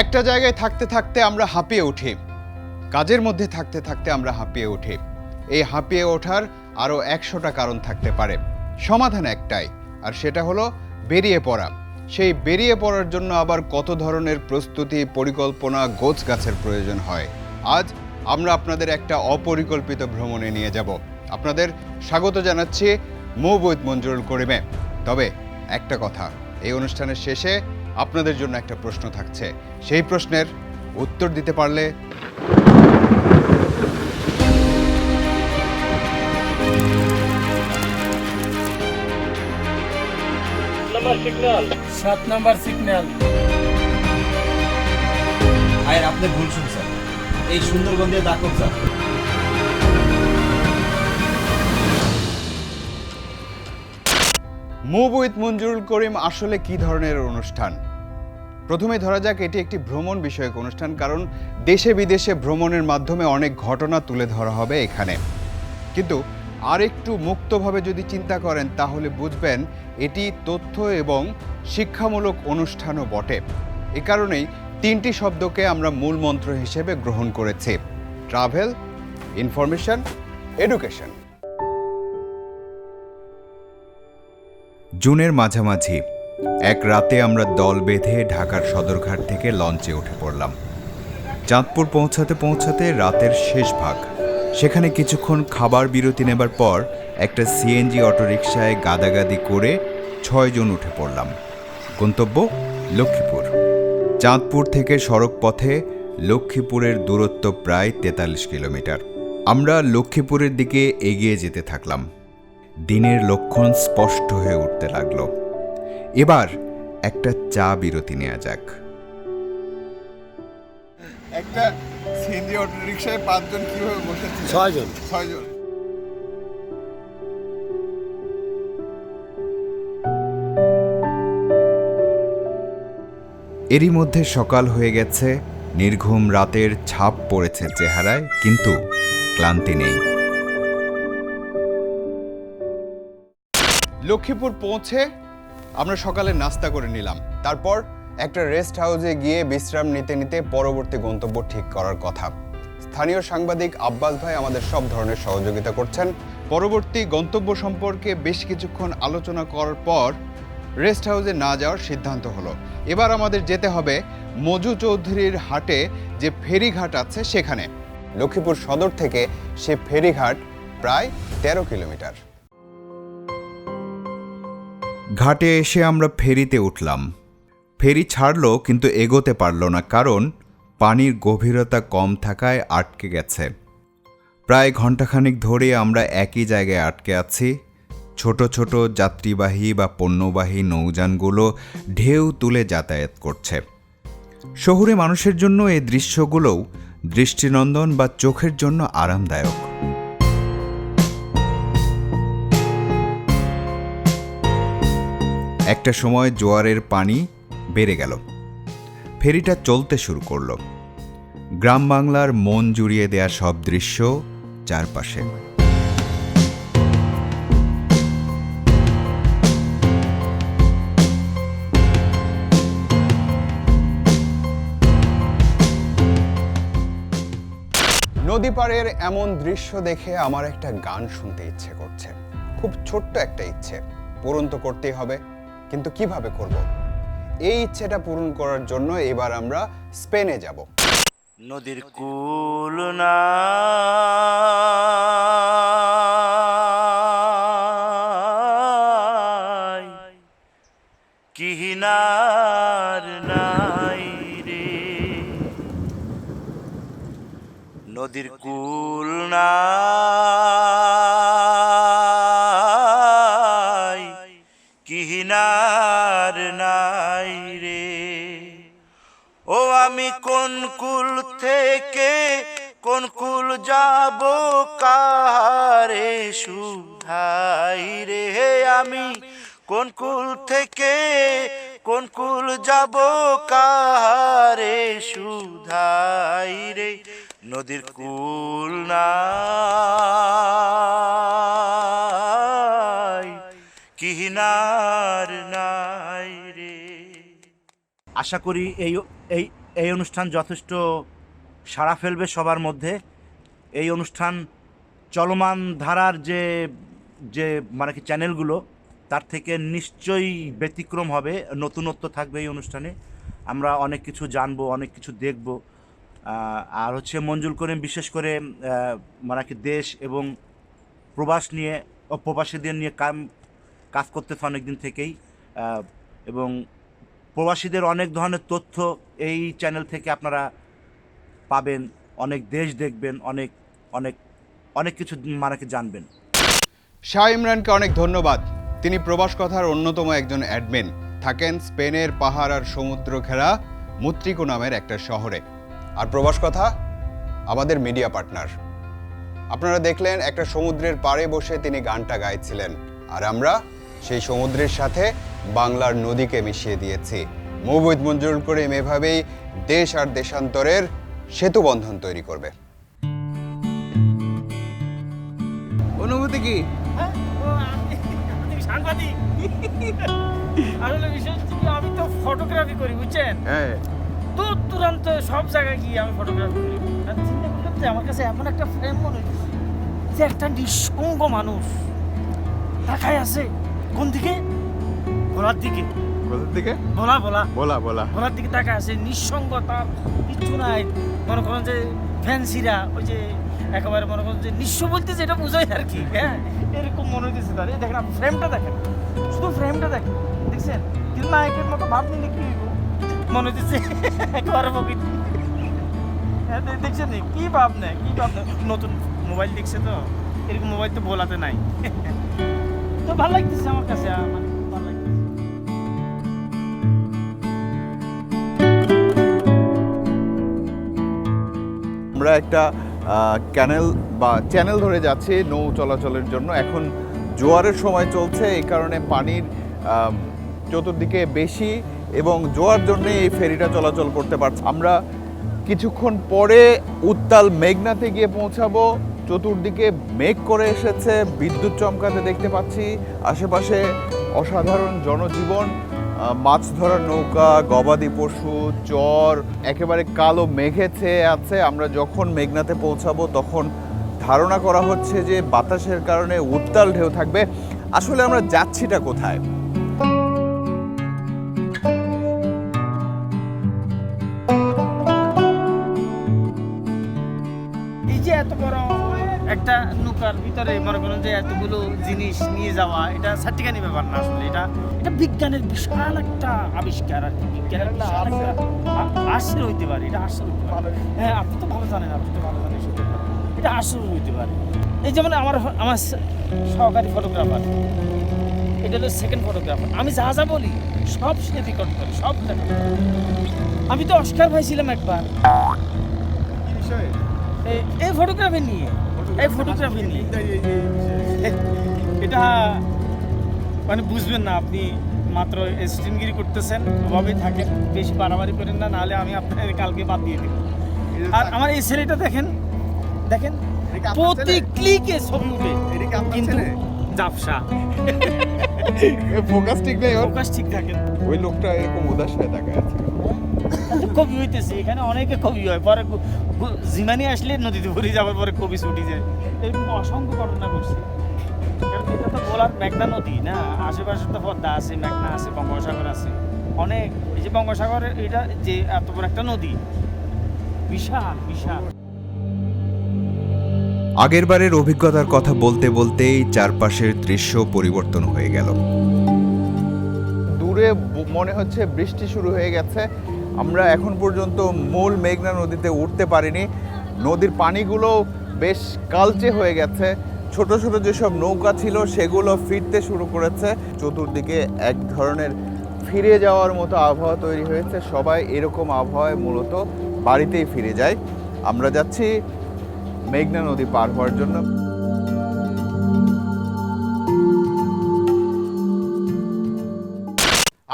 একটা জায়গায় থাকতে থাকতে আমরা হাঁপিয়ে উঠি, কাজের মধ্যে থাকতে থাকতে আমরা হাঁপিয়ে উঠি। এই হাঁপিয়ে ওঠার আরও 100টা কারণ থাকতে পারে, সমাধান একটাই, আর সেটা হলো বেরিয়ে পড়া। সেই বেরিয়ে পড়ার জন্য আবার কত ধরনের প্রস্তুতি, পরিকল্পনা, গোছগাছের প্রয়োজন হয়। আজ আমরা আপনাদের একটা অপরিকল্পিত ভ্রমণে নিয়ে যাব। আপনাদের স্বাগত জানাচ্ছি মুভ উইথ মঞ্জুরুল করিমে। তবে একটা কথা, এই অনুষ্ঠানের শেষে আপনাদের জন্য একটা প্রশ্ন থাকছে। সেই প্রশ্নের উত্তর দিতে পারলে সাত নাম্বার সিগন্যাল। আর আপনি ভুল শুনছেন, এই সুন্দরবন দিয়ে দাকব স্যার। মুভ উইথ মঞ্জুরুল করিম আসলে কি ধরনের অনুষ্ঠান? প্রথমে ধরা যাক, এটি একটি ভ্রমণ বিষয়ক অনুষ্ঠান, কারণ দেশে বিদেশে ভ্রমণের মাধ্যমে অনেক ঘটনা তুলে ধরা হবে এখানে। কিন্তু আরেকটু মুক্তভাবে যদি চিন্তা করেন তাহলে বুঝবেন এটি তথ্য এবং শিক্ষামূলক অনুষ্ঠানও বটে। এ কারণেই 3টি শব্দকে আমরা মূল মন্ত্র হিসেবে গ্রহণ করেছি: ট্রাভেল, ইনফরমেশন, এডুকেশন। জুনের মাঝামাঝি এক রাতে আমরা দল বেঁধে ঢাকার সদরঘাট থেকে লঞ্চে উঠে পড়লাম। চাঁদপুর পৌঁছাতে পৌঁছাতে রাতের শেষ ভাগ। সেখানে কিছুক্ষণ খাবার বিরতি নেবার পর একটা সিএনজি অটোরিকশায় গাদাগাদি করে 6 জন উঠে পড়লাম। গন্তব্য লক্ষ্মীপুর। চাঁদপুর থেকে সড়ক পথে লক্ষ্মীপুরের দূরত্ব প্রায় 43 কিলোমিটার। আমরা লক্ষ্মীপুরের দিকে এগিয়ে যেতে থাকলাম। দিনের লক্ষণ স্পষ্ট হয়ে উঠতে লাগলো। এবার একটা চা বিরতি নেওয়া যাক। একটা সিএনজি অটো রিকশায় 5 জন কিভাবে বসেছে? 6 জন। এরই মধ্যে সকাল হয়ে গেছে, নির্ঘুম রাতের ছাপ পড়েছে চেহারায়, কিন্তু ক্লান্তি নেই। লক্ষ্মীপুর পৌঁছে আমরা সকালে নাস্তা করে নিলাম। তারপর একটা রেস্ট হাউসে গিয়ে বিশ্রাম নিতে নিতে পরবর্তী গন্তব্য ঠিক করার কথা। স্থানীয় সাংবাদিক আব্বাস ভাই আমাদের সব ধরনের সহযোগিতা করছেন। পরবর্তী গন্তব্য সম্পর্কে বেশ কিছুক্ষণ আলোচনা করার পর রেস্ট হাউসে না যাওয়ার সিদ্ধান্ত হলো। এবার আমাদের যেতে হবে মজু চৌধুরীর হাটে যে ফেরিঘাট আছে সেখানে। লক্ষ্মীপুর সদর থেকে সে ফেরিঘাট প্রায় 13 কিলোমিটার। ঘাটে এসে আমরা ফেরিতে উঠলাম। ফেরি ছাড়লো, কিন্তু এগোতে পারল না, কারণ পানির গভীরতা কম থাকায় আটকে গেছে। প্রায় ঘণ্টাখানিক ধরে আমরা একই জায়গায় আটকে আছি। ছোট ছোট যাত্রীবাহী বা পণ্যবাহী নৌযানগুলো ঢেউ তুলে যাতায়াত করছে। শহুরে মানুষের জন্য এই দৃশ্যগুলোও দৃষ্টিনন্দন বা চোখের জন্য আরামদায়ক। একটা সময় জোয়ারের পানি বেড়ে গেল, ফেরিটা চলতে শুরু করল। গ্রাম বাংলার মন জুড়িয়ে দেয়া সব দৃশ্য চারপাশে। নদী পাড়ের এমন দৃশ্য দেখে আমার একটা গান শুনতে ইচ্ছে করছে। খুব ছোট্ট একটা ইচ্ছে, পূরণ তো করতেই হবে, কিন্তু কিভাবে করব? এই ইচ্ছেটা পূরণ করার জন্য এবার আমরা স্পেনে যাব। নদীর কুল না কিনার নাই রে, নদীর কুল নাই কিনার নাই রে। ও আমি কোন কুল থেকে কোন কুল যাব কারে সুধাই রে, আমি কোন কুল থেকে কোন কুল যাব কারে সুধাই রে, নদীর কুল নাই কিনার নাই রে। আশা করি এই এই এই অনুষ্ঠান যথেষ্ট সাড়া ফেলবে সবার মধ্যে। এই অনুষ্ঠান চলমান ধারার যে যে মানে কি চ্যানেলগুলো তার থেকে নিশ্চয়ই ব্যতিক্রম হবে, নতুনত্ব থাকবে এই অনুষ্ঠানে। আমরা অনেক কিছু জানবো, অনেক কিছু দেখব। আর হচ্ছে মঞ্জুল করিম বিশেষ করে মানে কি দেশ এবং প্রবাস নিয়ে প্রবাসীদের নিয়ে কাজ করতেছে অনেক দিন থেকেই, এবং প্রবাসীদের অনেক ধরনের তথ্য এই চ্যানেল থেকে আপনারা পাবেন, অনেক দেশ দেখবেন, অনেক অনেক অনেক কিছু মানে কি জানবেন। শাহ ইমরানকে অনেক ধন্যবাদ। তিনি প্রবাস কথার অন্যতম একজন অ্যাডমিন, থাকেন স্পেনের পাহাড় আর সমুদ্র ঘেরা মুত্রিকো নামের একটা শহরে। আর প্রবাস কথা আমাদের মিডিয়া পার্টনার। আপনারা দেখলেন একটা সমুদ্রের পাড়ে বসে তিনি গানটা গাইছিলেন, আর আমরা সেই সমুদ্রের সাথে বাংলার নদীকে মিশিয়ে দিয়েছি। মুভ উইথ মঞ্জুরুল করিম এভাবেই দেশ আর দেশান্তরের সেতু বন্ধন তৈরি করবে। অনুভূতি কি? সাংবাদিক আসলে বিশেষ করে আমি তো ফটোগ্রাফি করি, বুঝছেন? দূর দূরান্ত সব জায়গায় গিয়ে আমি ফটোগ্রাফি করি। আর চিন্তা করলাম যে আমার কাছে এমন একটা ফ্রেম মনে হচ্ছে যে একটা নিঃসঙ্গ মানুষ তাকায় আছে কোন দিকে, ভোলার দিকে। কোথার দিকে? ভোলা ভোলা বলা বলা ভোলার দিকে তাকায় আছে, নিঃসঙ্গ, তার কিচ্ছু নাই। মনে করেন যে ফ্যান্সিরা ওই যে একেবারে মনে করেন যে নিঃস্ব বলতে যেটা বোঝায় আর কি, হ্যাঁ এরকম মনে হইতেছে তার। এই দেখেন, আপনি ফ্রেমটা দেখেন, শুধু ফ্রেমটা দেখেন, দেখছেন? কিন্তু নায়কের মতো ভাব নিলে কি হইব? মনে হইতেছে একেবারে পকেট। হ্যাঁ দেখছেন কি ভাব নেয়, কি ভাব নেয়। নতুন মোবাইল দেখছে তো, এরকম মোবাইল তো বলাতে নাই। তো ভালো লাগতেছে আমার কাছে, মানে ভালো লাগতেছে। আমরা একটা ক্যানেল বা চ্যানেল ধরে যাচ্ছি নৌ চলাচলের জন্য। এখন জোয়ারের সময় চলছে, এই কারণে পানির চতুর্দিকে বেশি এবং জোয়ার জন্যে এই ফেরিটা চলাচল করতে পারছে। আমরা কিছুক্ষণ পরে উত্তাল মেঘনাতে গিয়ে পৌঁছাবো। চতুর্দিকে মেঘ করে এসেছে, বিদ্যুৎ চমকাতে দেখতে পাচ্ছি। আশেপাশে অসাধারণ জনজীবন, মাছ ধরার নৌকা, গবাদি পশু, চর একেবারে কালো মেঘে ছেয়ে আছে। আমরা যখন মেঘনাতে পৌঁছাবো তখন ধারণা করা হচ্ছে যে বাতাসের কারণে উত্তাল ঢেউ থাকবে। আসলে আমরা যাচ্ছিটা কোথায়? এই যে এত বড় একটা নৌকার ভিতরে মনে করেন যে এতগুলো জিনিস নিয়ে যাওয়া, এটা সার্টিকানি ব্যাপার না। আসলে এটা বিজ্ঞানের বিশাল একটা আবিষ্কার আর কি। বিজ্ঞানের বিশাল একটা আশ্চর্য হইতে পারে, এটা আশ্চর্য হইতে পারে। হ্যাঁ, আপনি তো ভালো জানেন, আপনি তো ভালো জানেন সেটা। এটা আশ্চর্য হইতে পারে। এই যেমন আমার সহকারী ফটোগ্রাফার, এটা হলো সেকেন্ড ফটোগ্রাফার। আমি যা যা বলি সব সে রেকর্ড করে, সব রেকর্ড করে। আমি তো অস্কার পাইছিলাম একবার এই ফটোগ্রাফি নিয়ে। এই ফটোগ্রাফি নিয়ে এটা মানে বুঝবেন না, আপনি মাত্র স্টিমগিরি করতেছেন, ওভাবেই থাকেন, বেশি বাড়াবাড়ি করেন না, নাহলে আমি আপনার কালকে বাদ দিয়ে দেব। আর আমার এই ছেলেটা দেখেন, দেখেন প্রতি ক্লিকে ছবি উঠে, কিন্তু জাপসা ফোকাস ঠিক নেই, ফোকাস ঠিক থাকে। ওই লোকটা এরকম উদাস হয়ে তাকায় আছে। কবি হইতেছে এখানে, অনেকে কবি হয়, পরে জিমানি আসলে নদীতে ভরে যাওয়ার পরে কবি ছুটি যায়। এরকম অসংখ্য ঘটনা করছে। কারণ এটা তো বলার মেঘনা নদী না, আশেপাশে তো পদ্মা আছে, মেঘনা আছে, বঙ্গোপসাগর আছে অনেক। এই যে বঙ্গোপসাগরের এটা যে এত বড় একটা নদী, বিশাল বিশাল। আগেরবারের অভিজ্ঞতার কথা বলতে বলতেই চারপাশের দৃশ্য পরিবর্তন হয়ে গেল। দূরে মনে হচ্ছে বৃষ্টি শুরু হয়ে গেছে। আমরা এখন পর্যন্ত মূল মেঘনা নদীতে উঠতে পারিনি। নদীর পানিগুলো বেশ কালচে হয়ে গেছে। ছোট ছোট যেসব নৌকা ছিল সেগুলো ফিরতে শুরু করেছে। চতুর্দিকে এক ধরনের ফিরে যাওয়ার মতো আবহাওয়া তৈরি হয়েছে। সবাই এরকম আবহাওয়ায় মূলত বাড়িতেই ফিরে যায়। আমরা যাচ্ছি মেঘনা নদী পার হওয়ার জন্য।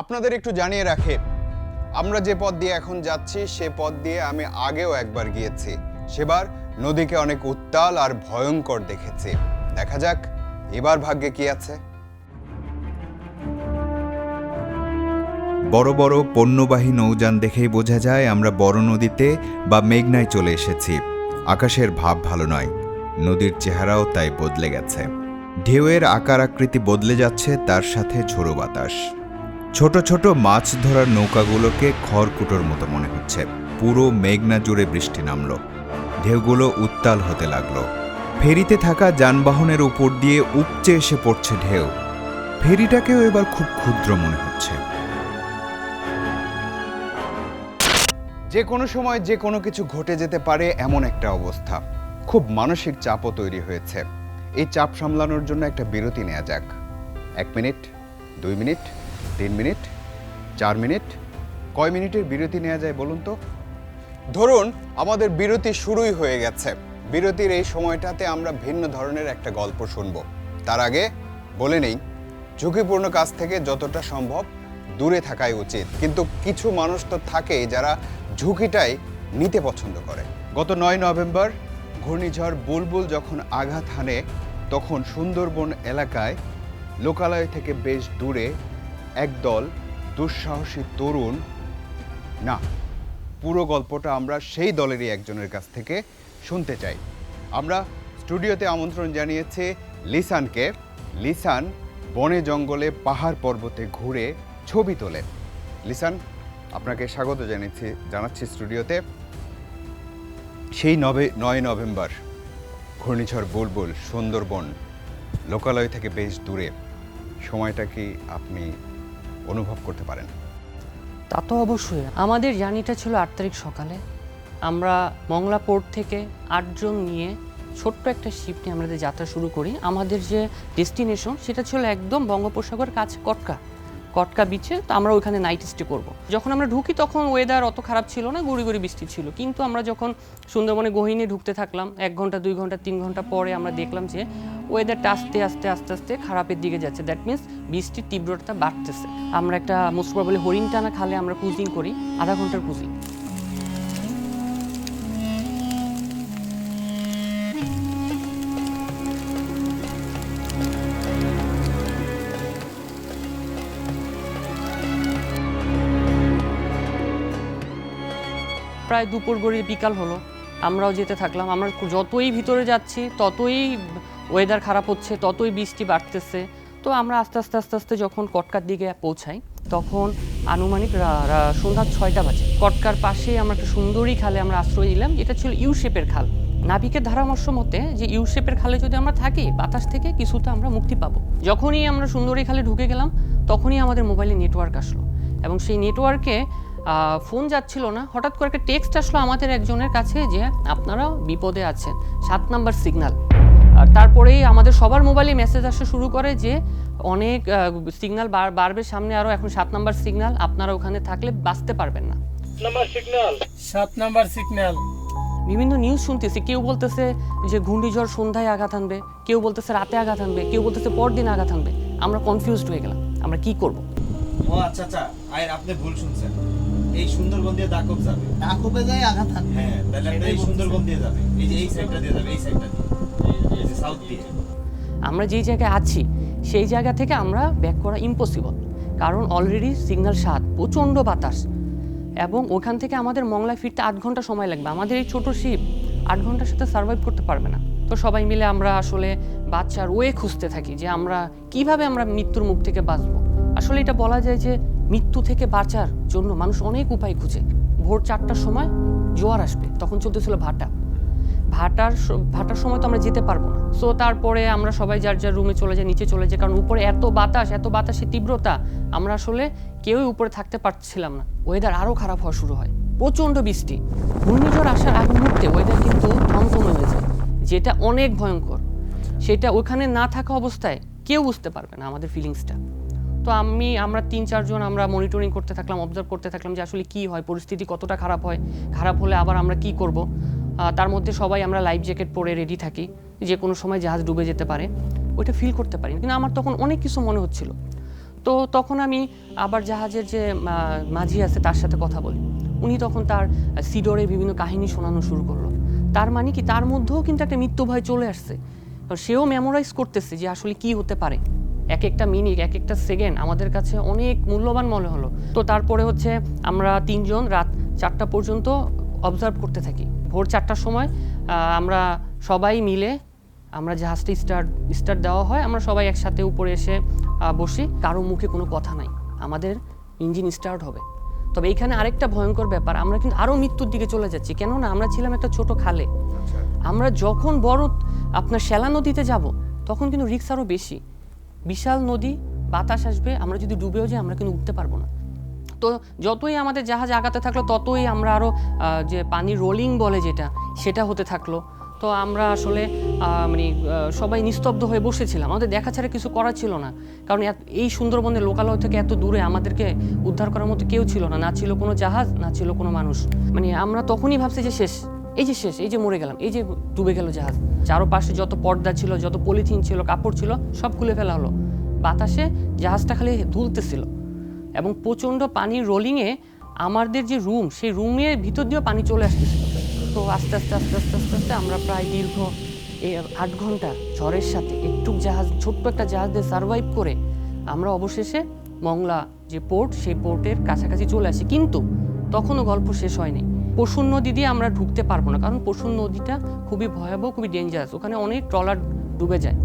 আপনাদের একটু জানিয়ে রাখি, আমরা যে পথ দিয়ে এখন যাচ্ছি সে পথ দিয়ে আমি আগেও একবার গিয়েছি। সেবার নদীকে অনেক উত্তাল আর ভয়ঙ্কর দেখেছি। দেখা যাক এবার ভাগ্যে কি আছে। বড় বড় পণ্যবাহী নৌযান দেখেই বোঝা যায় আমরা বড় নদীতে বা মেঘনায় চলে এসেছি। আকাশের ভাব ভালো নয়, নদীর চেহারাও তাই বদলে গেছে। ঢেউয়ের আকার আকৃতি বদলে যাচ্ছে, তার সাথে ঝোড়ো বাতাস। ছোট ছোট মাছ ধরার নৌকাগুলোকে খড়কুটোর মতো মনে হচ্ছে। পুরো মেঘনা জুড়ে বৃষ্টি নামল, ঢেউগুলো উত্তাল হতে লাগলো। ফেরিতে থাকা যানবাহনের উপর দিয়ে উপচে এসে পড়ছে ঢেউ। ফেরিটাকেও এবার খুব ক্ষুদ্র মনে হচ্ছে। যে কোনো সময় যে কোনো কিছু ঘটে যেতে পারে এমন একটা অবস্থা। খুব মানসিক চাপও তৈরি হয়েছে। এই চাপ সামলানোর জন্য একটা বিরতি নেওয়া যাক। 1 মিনিট, 2 মিনিট, 3 মিনিট, 4 মিনিট, কয় মিনিটের বিরতি নেওয়া যায় বলুন তো? ধরুন আমাদের বিরতি শুরুই হয়ে গেছে। বিরতির এই সময়টাতে আমরা ভিন্ন ধরনের একটা গল্প শুনব। তার আগে বলে নেই, ঝুঁকিপূর্ণ কাজ থেকে যতটা সম্ভব দূরে থাকাই উচিত। কিন্তু কিছু মানুষ তো থাকে যারা ঝুঁকিটাই নিতে পছন্দ করে। গত 9 নভেম্বর ঘূর্ণিঝড় বুলবুল যখন আঘাত হানে, তখন সুন্দরবন এলাকায় লোকালয় থেকে বেশ দূরে একদল দুঃসাহসী তরুণ, না, পুরো গল্পটা আমরা সেই দলেরই একজনের কাছ থেকে শুনতে চাই। আমরা স্টুডিওতে আমন্ত্রণ জানিয়েছি লিসানকে। লিসান বনে জঙ্গলে পাহাড় পর্বতে ঘুরে ছবি তোলে। লিসান, আপনাকে স্বাগত জানাচ্ছি স্টুডিওতে। সেই 9 নভেম্বর ঘূর্ণিঝড় বুলবুল সুন্দরবন লোকালয় থেকে বেশ দূরে, সময়টা কি আপনি অনুভব করতে পারেন? তা তো অবশ্যই। আমাদের জার্নিটা ছিল 8 তারিখ সকালে। আমরা মংলা পোর্ট থেকে 8 জন নিয়ে ছোট্ট একটা শিপ নিয়ে আমাদের যাত্রা শুরু করি। আমাদের যে ডেস্টিনেশন সেটা ছিল একদম বঙ্গোপসাগর কাছে কটকা বিচে। তো আমরা ওইখানে নাইট স্টে করব। যখন আমরা ঢুকি তখন ওয়েদার অত খারাপ ছিল না, গুড়ি গুড়ি বৃষ্টি ছিল। কিন্তু আমরা যখন সুন্দরবনে গহীনে ঢুকতে থাকলাম, 1 ঘন্টা 2 ঘন্টা 3 ঘন্টা পরে আমরা দেখলাম যে ওয়েদারটা আস্তে আস্তে খারাপের দিকে যাচ্ছে। দ্যাট মিনস বৃষ্টির তীব্রতা বাড়তেছে। আমরা একটা মোস্ট প্রবাবলি হরিণটানা খালে আমরা ক্রুজিং করি, আধা ঘন্টার ক্রুজিং। প্রায় দুপুর গড়িয়ে বিকাল হলো, আমরাও যেতে থাকলাম। আমরা যতই ভিতরে যাচ্ছি ততই ওয়েদার খারাপ হচ্ছে, ততই বৃষ্টি বাড়তেছে। তো আমরা আস্তে আস্তে যখন কটকার দিকে পৌঁছাই তখন আনুমানিক সন্ধ্যা 6টা বাজে। কটকার পাশেই আমরা একটা সুন্দরী খালে আমরা আশ্রয় নিলাম, যেটা ছিল ইউ শেপের খাল। নাবিকের ধারামর্শ মতে যে ইউ শেপের খালে যদি আমরা থাকি বাতাস থেকে কিছুটা আমরা মুক্তি পাবো। যখনই আমরা সুন্দরী খালে ঢুকে গেলাম তখনই আমাদের মোবাইলে নেটওয়ার্ক আসলো, এবং সেই নেটওয়ার্কে ফোন যাচ্ছিল না। হঠাৎ করে একটা টেক্সট আসলো আমাদের একজনের কাছে যে আপনারা বিপদে আছেন, 7 নাম্বার সিগন্যাল। আর তারপরেই আমাদের সবার মোবাইলে মেসেজ আসা শুরু করে যে অনেক সিগন্যাল বাড়বে সামনে, আরও এখন 7 নাম্বার সিগন্যাল, আপনারা ওখানে থাকলে বাঁচতে পারবেন না। 7 নাম্বার সিগন্যাল। বিভিন্ন নিউজ শুনতেছি, কেউ বলতেছে যে ঘূর্ণিঝড় সন্ধ্যায় আঘাত আনবে, কেউ বলতেছে রাতে আঘাত আনবে, কেউ বলতেছে পরদিন আঘাত আনবে। আমরা কনফিউজড হয়ে গেলাম, আমরা কি করব। ও আচ্ছা, আয়ের আপনি ভুল শুনছেন। এই সুন্দরবন দিয়ে দাকব যাবে। দাকবে যায় আঘাত আনবে। হ্যাঁ, তাহলে আপনি এই সুন্দরবন দিয়ে যাবে। এই যে এই সাইডটা দিয়ে যাবে, এই সাইডটা দিয়ে, এই যে সাউথ দিয়ে। আমরা যেই জায়গায় আছি সেই জায়গা থেকে আমরা ব্যাক করা ইম্পসিবল, কারণ অলরেডি সিগন্যাল 7, প্রচণ্ড বাতাস, এবং ওখান থেকে আমাদের মংলায় ফিরতে 8 ঘন্টা সময় লাগবে। আমাদের এই ছোট শিপ 8 ঘন্টার সাথে সার্ভাইভ করতে পারবে না। তো সবাই মিলে আমরা আসলে বাচ্চার ওয়ে খুঁজতে থাকি যে আমরা কিভাবে আমরা মৃত্যুর মুখ থেকে বাঁচবো। আসলে এটা বলা যায় যে মৃত্যু থেকে বাঁচার জন্য মানুষ অনেক উপায় খুঁজে। ভোর 4টার সময় জোয়ার আসবে, তখন চলতেছিল ভাটার সময় তো আমরা যেতে পারবো না। সো তারপরে আমরা সবাই যার রুমে চলে যাই, নিচে চলে যাই, কারণ উপরে এত বাতাসের তীব্রতা, আমরা আসলে কেউই উপরে থাকতে পারছিলাম না। ওয়েদার আরও খারাপ হওয়া শুরু হয়, প্রচণ্ড বৃষ্টি। ঘূর্ণিঝড় আসার আগ মুহূর্তে ওয়েদার কিন্তু থমথমে হয়ে যায়, যেটা অনেক ভয়ঙ্কর। সেটা ওখানে না থাকা অবস্থায় কেউ বুঝতে পারবে না আমাদের ফিলিংসটা। তো আমরা 3-4 জন আমরা মনিটরিং করতে থাকলাম, অবজার্ভ করতে থাকলাম যে আসলে কী হয়, পরিস্থিতি কতটা খারাপ হয়, খারাপ হলে আবার আমরা কি করব। তার মধ্যে সবাই আমরা লাইফ জ্যাকেট পরে রেডি থাকি, যে কোনো সময় জাহাজ ডুবে যেতে পারে। ওইটা ফিল করতে পারি, কিন্তু আমার তখন অনেক কিছু মনে হচ্ছিল। তো তখন আমি আবার জাহাজের যে মাঝি আছে তার সাথে কথা বলি। উনি তখন তার সিডরের বিভিন্ন কাহিনী শোনানো শুরু করলো। তার মানে কি, তার মধ্যেও কিন্তু একটা মৃত্যু ভয় চলে আসছে। সেও মেমোরাইজ করতেছে যে আসলে কি হতে পারে। এক একটা মিনিট এক একটা সেকেন্ড আমাদের কাছে অনেক মূল্যবান মনে হলো। তো তারপরে হচ্ছে আমরা 3 জন রাত 4টা পর্যন্ত অবজার্ভ করতে থাকি। ভোর 4টার সময় আমরা সবাই মিলে আমরা জাহাজটা স্টার্ট দেওয়া হয়, আমরা সবাই একসাথে উপরে এসে বসি, কারো মুখে কোনো কথা নাই, আমাদের ইঞ্জিন স্টার্ট হবে। তবে এইখানে আরেকটা ভয়ঙ্কর ব্যাপার, আমরা কিন্তু আরও মৃত্যুর দিকে চলে যাচ্ছি, কেননা আমরা ছিলাম একটা ছোট খালে। আমরা যখন বড় আপনার শ্যালা নদীতে যাব তখন কিন্তু রিস্ক আরও বেশি, বিশাল নদী, বাতাস আসবে, আমরা যদি ডুবেও যাই আমরা কিন্তু উঠতে পারবো না। তো যতই আমাদের জাহাজ আগাতে থাকলো ততই আমরা আরও যে পানি রোলিং বলে সেটা হতে থাকলো। তো আমরা আসলে সবাই নিস্তব্ধ হয়ে বসেছিলাম, আমাদের দেখা ছাড়া কিছু করা ছিল না, কারণ এই সুন্দরবনের লোকালয় থেকে এত দূরে আমাদেরকে উদ্ধার করার মতো কেউ ছিল না, না ছিল কোনো জাহাজ, না ছিল কোনো মানুষ। আমরা তখনই ভাবছি যে শেষ, এই যে মরে গেলাম, এই যে ডুবে গেল জাহাজ। চারপাশে যত পর্দা ছিল, যত পলিথিন ছিল, কাপড় ছিল, সব খুলে ফেলা হলো। বাতাসে জাহাজটা খালি দুলতেছিল এবং প্রচণ্ড পানির রোলিংয়ে আমাদের যে রুম, সেই রুমের ভিতর দিয়েও পানি চলে আসতেছিল। তো আস্তে আস্তে আস্তে আস্তে আস্তে আস্তে আমরা প্রায় দীর্ঘ 8 ঘন্টা ঝড়ের সাথে ছোট্ট একটা জাহাজ দিয়ে সার্ভাইভ করে আমরা অবশেষে মংলা যে পোর্ট, সেই পোর্টের কাছাকাছি চলে আসি। কিন্তু তখনও গল্প শেষ হয়নি। পশুর নদী দিয়ে আমরা ঢুকতে পারবো না, কারণ পশুর নদীটা খুবই ভয়াবহ, খুবই ডেঞ্জারাস, ওখানে অনেক ট্রলার ডুবে যায়,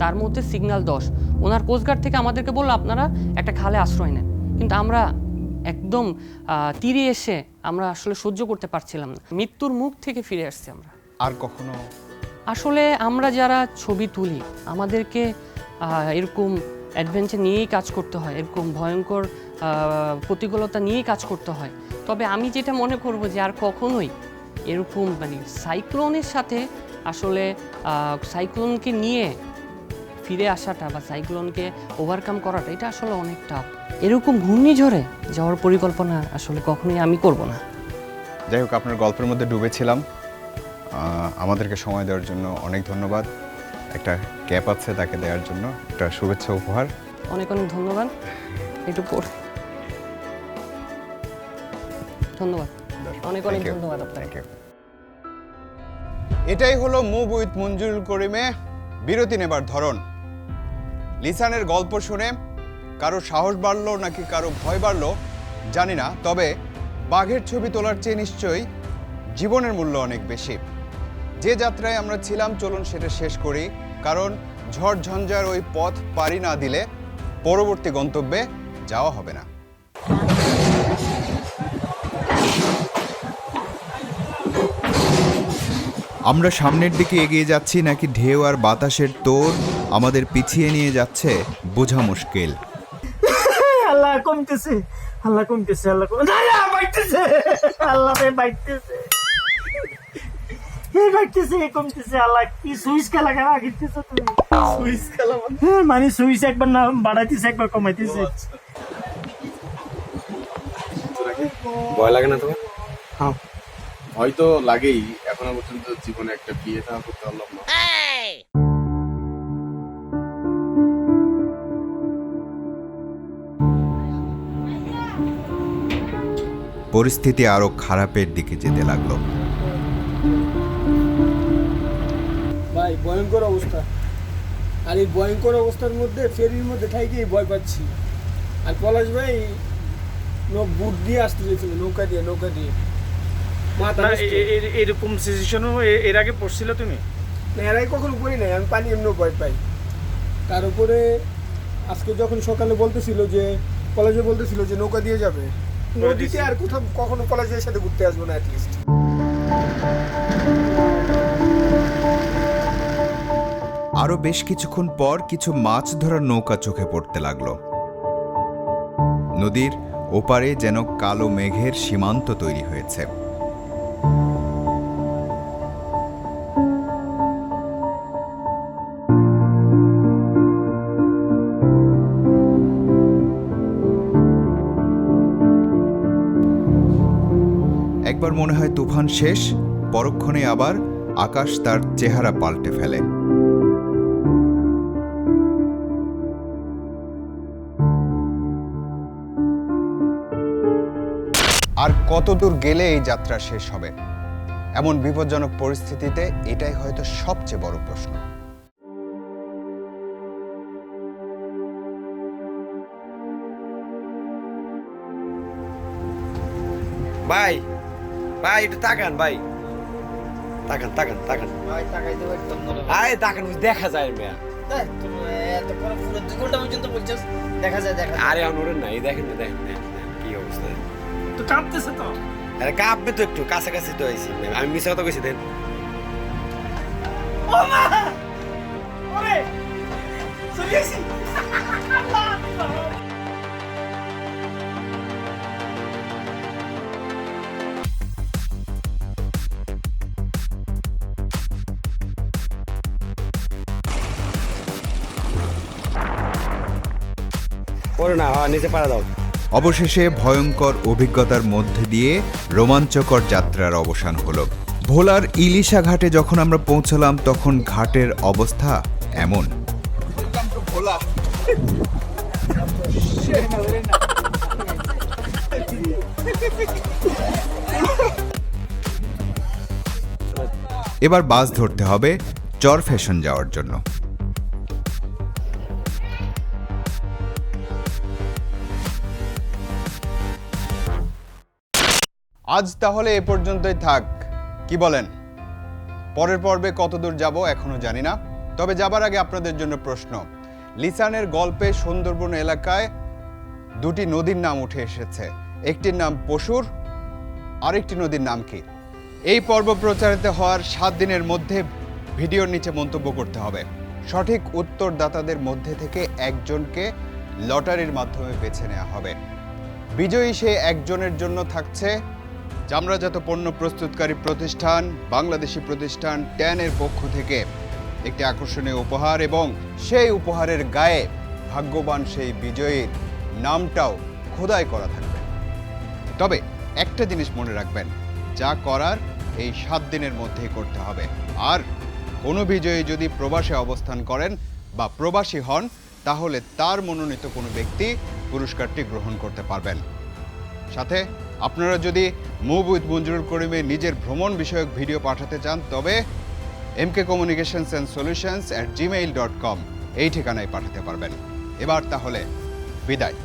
তার মধ্যে সিগন্যাল 10। ওনার কোস্টগার্ড থেকে আমাদেরকে বললো আপনারা একটা খালে আশ্রয় নেন, কিন্তু আমরা একদম তীরে এসে আমরা আসলে সহ্য করতে পারছিলাম না, মৃত্যুর মুখ থেকে ফিরে আসছি আমরা। আর কখনো আসলে আমরা যারা ছবি তুলি আমাদেরকে এরকম অ্যাডভেঞ্চার নিয়েই কাজ করতে হয়, এরকম ভয়ঙ্কর প্রতিকূলতা নিয়েই কাজ করতে হয়। তবে আমি যেটা মনে করব যে আর কখনোই এরকম সাইক্লোনের সাথে আসলে সাইক্লোনকে নিয়ে ফিরে আসাটা বা সাইক্লোনকে ওভারকাম করাটা, এটা আসলে অনেক টাফ। এরকম ঘূর্ণিঝড়ে যাওয়ার পরিকল্পনা আসলে কখনোই আমি করব না। যাই হোক, আপনার গল্পের মধ্যে ডুবেছিলাম, আমাদেরকে সময় দেওয়ার জন্য অনেক ধন্যবাদ। একটা ক্যাপ আছে, তাকে দেওয়ার জন্য একটা শুভেচ্ছা উপহার। অনেক অনেক ধন্যবাদ। একটু পরে ধন্যবাদ, অনেক অনেক ধন্যবাদ আপনাকে। এটাই হলো মুভ উইথ মঞ্জুরুল করিমে বিরতি নেবার ধরন। লিসানের গল্প শুনে কারো সাহস বাড়লো নাকি কারো ভয় বাড়লো জানি না, তবে বাঘের ছবি তোলার চেয়ে নিশ্চয়ই জীবনের মূল্য অনেক বেশি। যে যাত্রায় আমরা ছিলাম, চলুন সেটা শেষ করি, কারণ ঝড় ঝঞ্ঝার ওই পথ পাড়ি না দিলে পরবর্তী গন্তব্যে যাওয়া হবে না। আমরা সামনের দিকে এগিয়ে যাচ্ছি নাকি ঢেউ আর বাতাসের তোড় আমাদের পিছিয়ে নিয়ে যাচ্ছে বোঝা মুশকিল। আল্লাহ কমতেছে, আল্লাহ কমতেছে, আল্লাহ বাইতেছে, আল্লাহ বাইতেছে, বাইতেছে, কমতেছে। আল্লাহ কি সুইচ খেলা খেলা গিতেছে তুমি? সুইচ খেলা মানে সুইচ একবার না বাড়াইতেছে, একবার কমাইতেছে। ভয় লাগে না তোমার? হ্যাঁ, ভয় তো লাগেই, এখনো পর্যন্ত জীবনে একটা বিয়ে থাকা করতে পারলাম না। পরিস্থিতি আরো খারাপের দিকে যেতে লাগলো। ভাই ভয়ঙ্কর অবস্থা, আর এই ভয়ঙ্কর অবস্থার মধ্যে ফেরির মধ্যে থাকি ভয় পাচ্ছি। আর পলাশ ভাই বুট দিয়ে আসতে চেয়েছিল, নৌকা দিয়ে এরকম সিচুয়েশনও এর আগে পড়ছিল তুমি? এর আগে কখনো পড়ি নাই, আমি পানি এমনিও ভয় পাই। তার উপরে আজকে যখন সকালে বলতেছিল যে কলেজে বলতেছিল যে নৌকা দিয়ে যাবে নদীতে, আর কোথাও কখনো কলেজের সাথে ঘুরতে আসবো না অ্যাটলিস্ট। আরো বেশ কিছুক্ষণ পর কিছু মাছ ধরার নৌকা চোখে পড়তে লাগলো। নদীর ওপারে যেন কালো মেঘের সীমান্ত তৈরি হয়েছে। একবার মনে হয় তুফান শেষ, পরক্ষণে আবার আকাশ তার চেহারা পাল্টে ফেলে। আর কতদূর গেলে এই যাত্রা শেষ হবে? এমন বিপজ্জনক পরিস্থিতিতে এটাই হয়তো সবচেয়ে বড় প্রশ্ন। ভাই ভাই একটু তাকান ভাই, তাকান তাকান তাকান, ভাই টাকাই দেবো একদম মনে হয়। আরে তাকান দেখা যায় মেয়া। দেখ, তুই এত করে পুরো 2 ঘন্টা পর্যন্ত বলছিস দেখা যায় দেখা যায়। আরে অনুরেন না, এই দেখেন না, দেখেন দেখেন, কি অবস্থা। তো কাঁপতেছে তো। আরে কাঁপবে তো একটু, কাছাকাছি তো আইছি, আমি মিশা কথা কইছি দেন। ও মা, ওরে চলে আসি। ওরে না, হ্যাঁ নিচে পাড়া দাও। অবশেষে ভয়ঙ্কর অভিজ্ঞতার মধ্যে দিয়ে রোমাঞ্চকর যাত্রার অবসান হলো। ভোলার ইলিশা ঘাটে যখন আমরা পৌঁছলাম তখন ঘাটের অবস্থা এমন। এবার বাস ধরতে হবে চর ফ্যাশন যাওয়ার জন্য। আজ তাহলে এ পর্যন্তই থাক, কি বলেন? পরের পর্বে কতদূর যাব এখনো জানি না, তবে যাবার আগে আপনাদের জন্য প্রশ্ন। লিসানের গল্পে সুন্দরবন এলাকায় 2টি নদীর নাম উঠে এসেছে, একটির নাম পশুর, আরেকটি নদীর নাম কি? এই পর্ব প্রচারিত হওয়ার 7 দিনের মধ্যে ভিডিওর নিচে মন্তব্য করতে হবে। সঠিক উত্তরদাতাদের মধ্যে থেকে একজনকে লটারির মাধ্যমে বেছে নেওয়া হবে। বিজয়ী সেই একজনের জন্য থাকছে চামড়াজাত পণ্য প্রস্তুতকারী প্রতিষ্ঠান বাংলাদেশি প্রতিষ্ঠান ট্যানের পক্ষ থেকে একটি আকর্ষণীয় উপহার, এবং সেই উপহারের গায়ে ভাগ্যবান সেই বিজয়ীর নামটাও খোদাই করা থাকবে। তবে একটা জিনিস মনে রাখবেন, যা করার এই 7 দিনের মধ্যেই করতে হবে। আর কোনো বিজয়ী যদি প্রবাসে অবস্থান করেন বা প্রবাসী হন, তাহলে তার মনোনীত কোনো ব্যক্তি পুরস্কারটি গ্রহণ করতে পারবেন। সাথে আপনারা যদি মুভ উইথ মঞ্জুরুল করিমে নিজের ভ্রমণ বিষয়ক ভিডিও পাঠাতে চান, তবে mkcommunications&solutions@gmail.com এই ঠিকানায় পাঠাতে পারবেন। এবার তাহলে বিদায়।